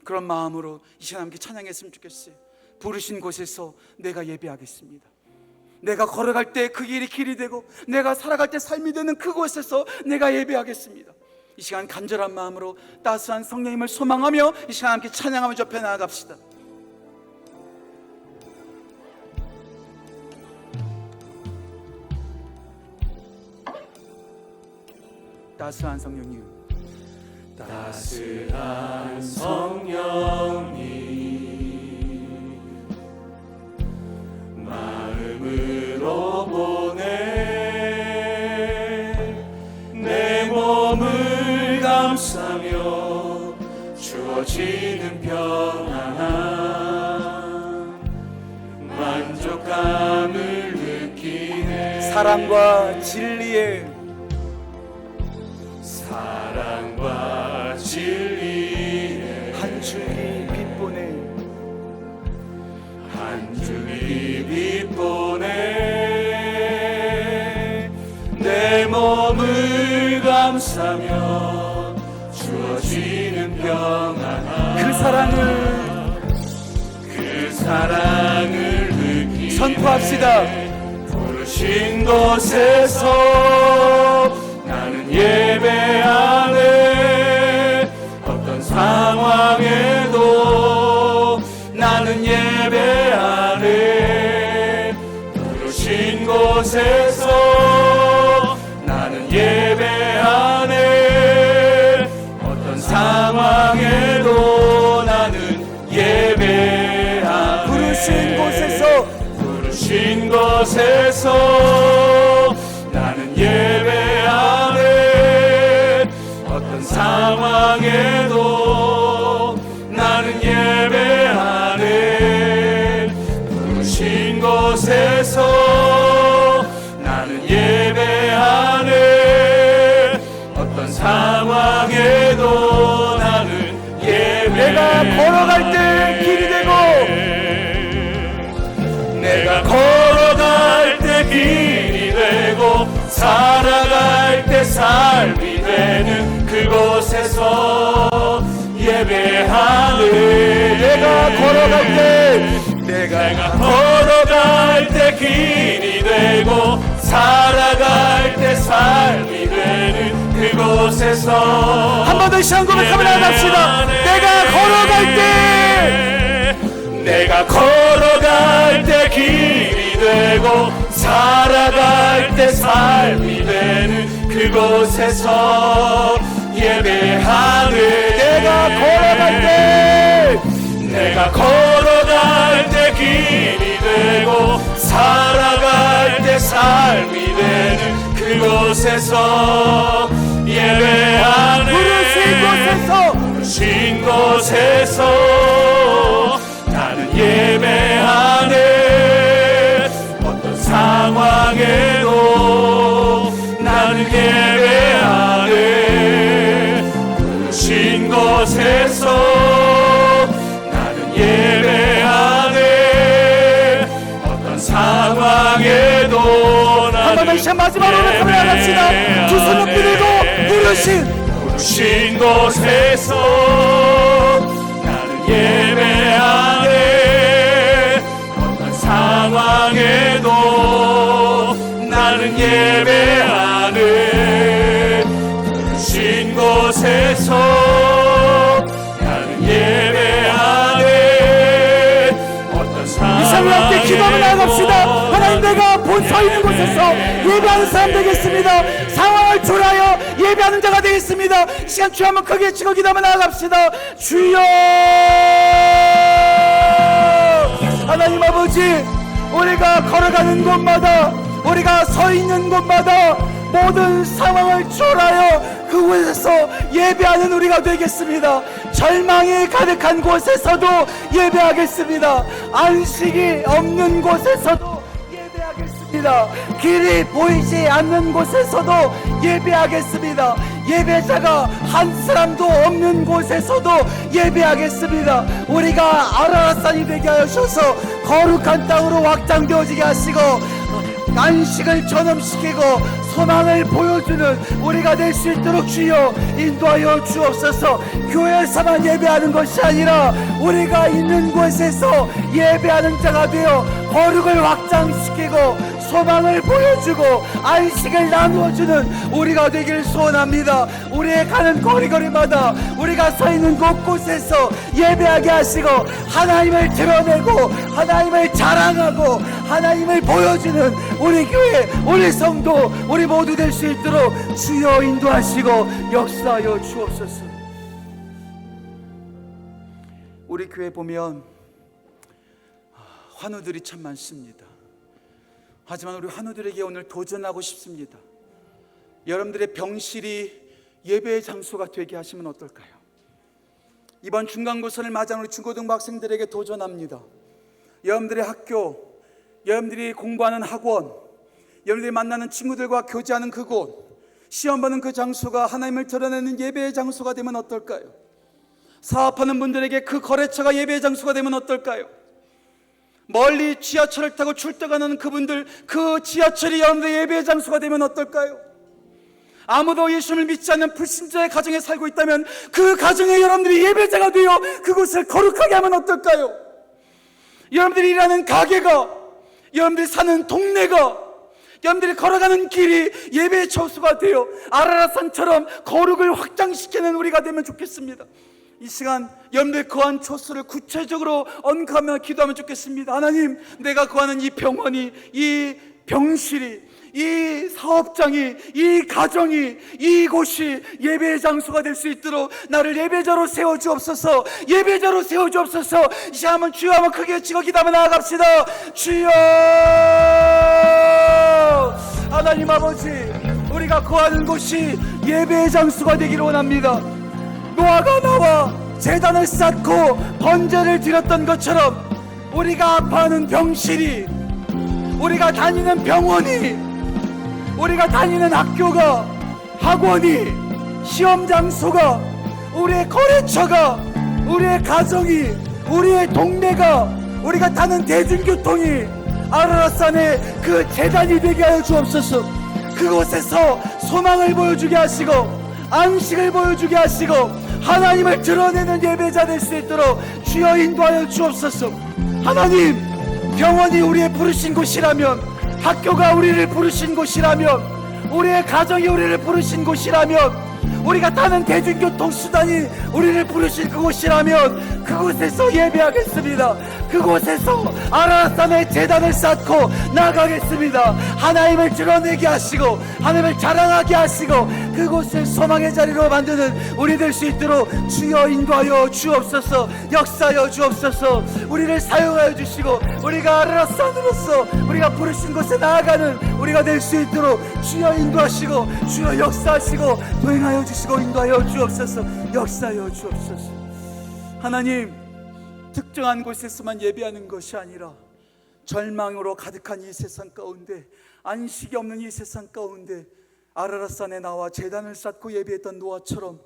그런 마음으로 이 시간 함께 찬양했으면 좋겠어요. 부르신 곳에서 내가 예배하겠습니다. 내가 걸어갈 때 그 길이 길이 되고 내가 살아갈 때 삶이 되는 그곳에서 내가 예배하겠습니다. 이 시간 간절한 마음으로 따스한 성령님을 소망하며 이 시간 함께 찬양하며 접해 나아갑시다. 따스한 성령님, 따스한 성령님, 마음으로 보내 내 몸을 감싸며 주어지는 평안한 만족감을 느끼네. 사랑과 진리의 한 줄기 빛 보내, 한 줄기 빛 보내 내 몸을 감싸며 주어지는 평안한 그 사랑을 느끼네. 선포합시다. 부르신 곳에서 나는 예배하네. 어떤 상황에도 나는 예배하네. 부르신 곳에서 나는 예배하네. 어떤 상황에도 나는 예배하네. 부르신 곳에서 나는 예배하네. 어떤 상황에도 나는 예배하네. 부르신 곳에서 나는 예배하네. 어떤 상황에도 나는 예배하네. 내가 걸어갈 때 길이 되고, 내가 걸어갈 때 길이 되고 살아갈 때 삶이 되는 그곳에서 예배하네. 내가 걸어갈 때 길이 되고 살아갈 때 삶이 되는 그곳에서 한 번 더 시간 고백하며 나갑시다. 내가 걸어갈 때 길이 되고 살아갈 때 삶이 되는 그곳에서 예배하네. 내가 걸어갈 때 길이 되고 살아갈 때 삶이 되는 그곳에서 예배하네. 부르신 곳에서 나는 예배 상황에도 한 번만 시간 마지막으로 나갑시다. 두 손 높이 들고 부르신 곳에서 나는 예배하네. 어떤 상황에도 나는 예배하네. 부르신 곳에서 나는 예배하네. 어떤 이 시간에 함께 기도하며 나아갑시다. 하나님, 내가 본 서 있는 곳에서 예배하는 사람 되겠습니다. 상황을 초라하여 예배하는 자가 되겠습니다. 이 시간 주여 한번 크게 치고 기도하며 나아갑시다. 주여, 하나님 아버지, 우리가 걸어가는 곳마다, 우리가 서 있는 곳마다 모든 상황을 초월하여 그곳에서 예배하는 우리가 되겠습니다. 절망이 가득한 곳에서도 예배하겠습니다. 안식이 없는 곳에서도 예배하겠습니다. 길이 보이지 않는 곳에서도 예배하겠습니다. 예배자가 한 사람도 없는 곳에서도 예배하겠습니다. 우리가 아라라산이 되게 하셔서 거룩한 땅으로 확장되어지게 하시고 안식을 전염시키고 소망을 보여주는 우리가 될 수 있도록 주여 인도하여 주옵소서. 교회에서만 예배하는 것이 아니라 우리가 있는 곳에서 예배하는 자가 되어 거룩을 확장시키고 소망을 보여주고 안식을 나누어주는 우리가 되기를 소원합니다. 우리의 가는 거리거리마다 우리가 서 있는 곳곳에서 예배하게 하시고 하나님을 드러내고 하나님을 자랑하고 하나님을 보여주는 우리 교회, 우리 성도, 우리 모두 될 수 있도록 주여 인도하시고 역사하여 주옵소서. 우리 교회 보면 환우들이 참 많습니다. 하지만 우리 환우들에게 오늘 도전하고 싶습니다. 여러분들의 병실이 예배의 장소가 되게 하시면 어떨까요? 이번 중간고사를 맞이한 우리 중고등부 학생들에게 도전합니다. 여러분들의 학교, 여러분들이 공부하는 학원, 여러분들이 만나는 친구들과 교제하는 그곳, 시험 보는 그 장소가 하나님을 드러내는 예배의 장소가 되면 어떨까요? 사업하는 분들에게 그 거래처가 예배의 장소가 되면 어떨까요? 멀리 지하철을 타고 출퇴근하는 그분들, 그 지하철이 여러분들의 예배의 장소가 되면 어떨까요? 아무도 예수를 믿지 않는 불신자의 가정에 살고 있다면 그 가정에 여러분들이 예배자가 되어 그곳을 거룩하게 하면 어떨까요? 여러분들이 일하는 가게가, 여러분들이 사는 동네가, 여러분들이 걸어가는 길이 예배의 처소가 되어 아라라산처럼 거룩을 확장시키는 우리가 되면 좋겠습니다. 이 시간 여러분들 거한 처소를 구체적으로 언급하며 기도하면 좋겠습니다. 하나님, 내가 거하는 이 병원이, 이 병실이, 이 사업장이, 이 가정이, 이곳이 예배의 장소가 될 수 있도록 나를 예배자로 세워주옵소서. 예배자로 세워주옵소서. 이 시간 한번 주여 한번 크게 치고 기도하며 나아갑시다. 주여, 하나님 아버지, 우리가 거하는 곳이 예배의 장소가 되기를 원합니다. 노아가 나와 제단을 쌓고 번제를 드렸던 것처럼 우리가 아파하는 병실이, 우리가 다니는 병원이, 우리가 다니는 학교가, 학원이, 시험 장소가, 우리의 거래처가, 우리의 가정이, 우리의 동네가, 우리가 타는 대중교통이 아라라산의 그 제단이 되게 하여 주옵소서. 그곳에서 소망을 보여주게 하시고 안식을 보여주게 하시고 하나님을 드러내는 예배자 될 수 있도록 주여 인도하여 주옵소서. 하나님, 병원이 우리의 부르신 곳이라면, 학교가 우리를 부르신 곳이라면, 우리의 가정이 우리를 부르신 곳이라면, 우리가 타는 대중교통 수단이 우리를 부르신 그곳이라면 그곳에서 예배하겠습니다. 그곳에서 아라라산의 제단을 쌓고 나가겠습니다. 하나님을 드러내게 하시고 하나님을 자랑하게 하시고 그곳을 소망의 자리로 만드는 우리 될 수 있도록 주여 인도하여 주옵소서. 역사하여 주옵소서. 우리를 사용하여 주시고 우리가 아라라산으로서 우리가 부르신 곳에 나아가는 우리가 될 수 있도록 주여 인도하시고 주여 역사하시고 도행하여 주시고 인도하여 주옵소서. 역사하여 주옵소서. 하나님, 특정한 곳에서만 예배하는 것이 아니라 절망으로 가득한 이 세상 가운데, 안식이 없는 이 세상 가운데 아라라산에 나와 제단을 쌓고 예배했던 노아처럼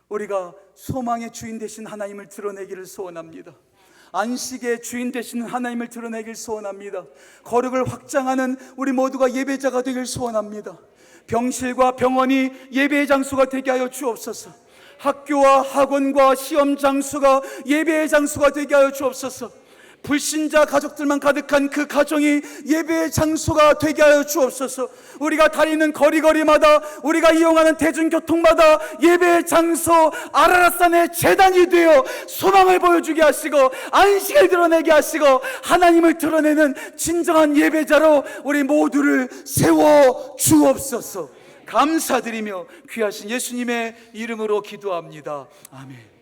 우리가 소망의 주인 되신 하나님을 드러내기를 소원합니다. 안식의 주인 되시는 하나님을 드러내길 소원합니다. 거룩을 확장하는 우리 모두가 예배자가 되길 소원합니다. 병실과 병원이 예배의 장소가 되게 하여 주옵소서. 학교와 학원과 시험 장소가 예배의 장소가 되게 하여 주옵소서. 불신자 가족들만 가득한 그 가정이 예배의 장소가 되게 하여 주옵소서. 우리가 다니는 거리거리마다, 우리가 이용하는 대중교통마다 예배의 장소, 아라랏산의 제단이 되어 소망을 보여주게 하시고 안식을 드러내게 하시고 하나님을 드러내는 진정한 예배자로 우리 모두를 세워 주옵소서. 감사드리며 귀하신 예수님의 이름으로 기도합니다. 아멘.